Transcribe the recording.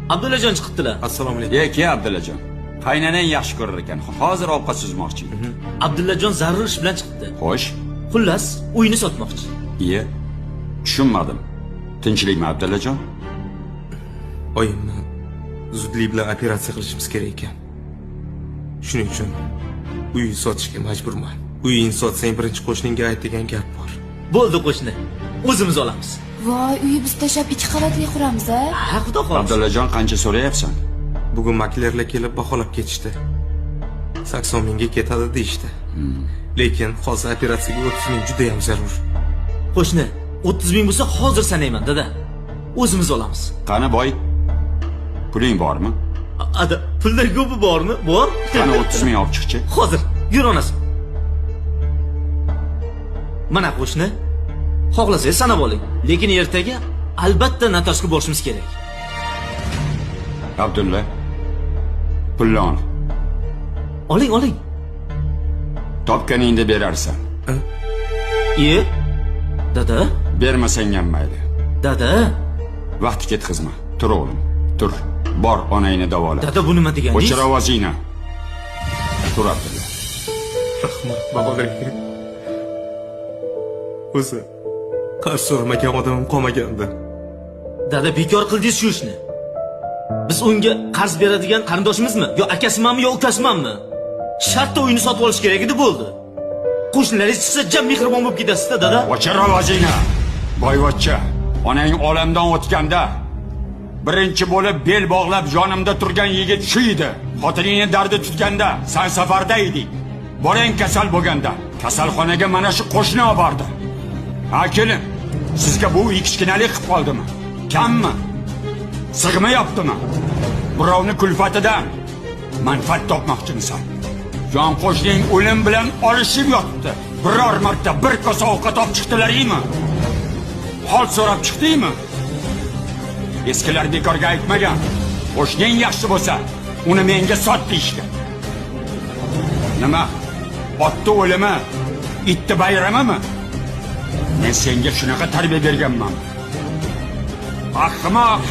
Abdullajon chiqibdilar. Assalomu alaykum. Ey, Abdullajon. Qaynanang yaxshi ko'rar ekan. Hozir ovqat suzmoqchi. Abdullajon zarur ish bilan chiqibdi. Xo'sh. Xullas, uyni sotmoqchi. Iye. Tushunmadim. Tinchlikmi Abdullajon? Oyimni zudlik bilan operatsiya qilishimiz kerak ekan. Shuning uchun uyni sotishga majburman. Uyingni sotsang birinchi qo'shningga ayt degan gap bor. Bo'ldi qo'shni. O'zimiz olamiz. Voy, uyni biz tashlab 2 qavatli quramiz-a? Ha, xudo xohlasa. Abdullajon qancha so'rayapsan? Bugun maklerlar kelib baholab ketishdi. 80 mingga ketadi deyishdi. Lekin hozir operatsiyaga 30 ming juda ham zarur. Qo'shni, 30 ming bo'lsa hozir sanayman, dada. O'zimiz olamiz. Qani boy? Puling bormi? Ada, pullar ko'pi bormi? Bor. Qani 30 ming olib chiqchi. Hozir, yur onasi. Mana qo'shni. Xohlasangiz sanab oling. Lekin ertaga albatta Natashga borishimiz kerak. Abdulla. Pulni ol. Oling, oling. Topganingni berarsan. Dada? Bermasang ham mayli. Dada? Vaqt ketkazma. Tur o'g'lim. Tur. Bor onangni davola. Dada, bu nima deganingiz? O'chir ovozingni. Tur Abdulla. Rahmat, babalar. O'zi qarz so'ramagan odamim qolmagandi. Dada, bekor qildingiz shu ishni. Biz unga qarz beradigan qarindoshimizmi? Yo akasimanmi, yo ukasimanmi? Shartda uyni sotib olish kerak edi, bo'ldi. Qo'shnilaringiz chiqsa jam mehribon bo'lib ketasiz-da, dada. O'chir ovozingni. Boyvachcha, onang olamdan o'tganda birinchi bo'lib bel bog'lab yonimda turgan yigit shu edi. Xotiningni dardi tutganda sen safarda eding. Bolang kasal bo'lganda kasalxonaga mana shu qo'shni olib bordi. Ha, kelin. Sizga bu kichkinalik qilib qoldimi? Kammi? Sig'mayaptimi? Birovni kulfatidan manfaat topmoqchimisan? Jon qo'shning o'lim bilan olishib yotdi. Biror marta bir kosa ovqat olib chiqdilaringmi? Hol so'rab chiqdingmi? Eskilar bekorga aytmagan. Qo'shning yaxshi bo'lsa, uni menga sot deyishgan. Nima? Otni o'limi, itni bayramimi? Men senga shunaqa tarbiya berganman. Ahmoq!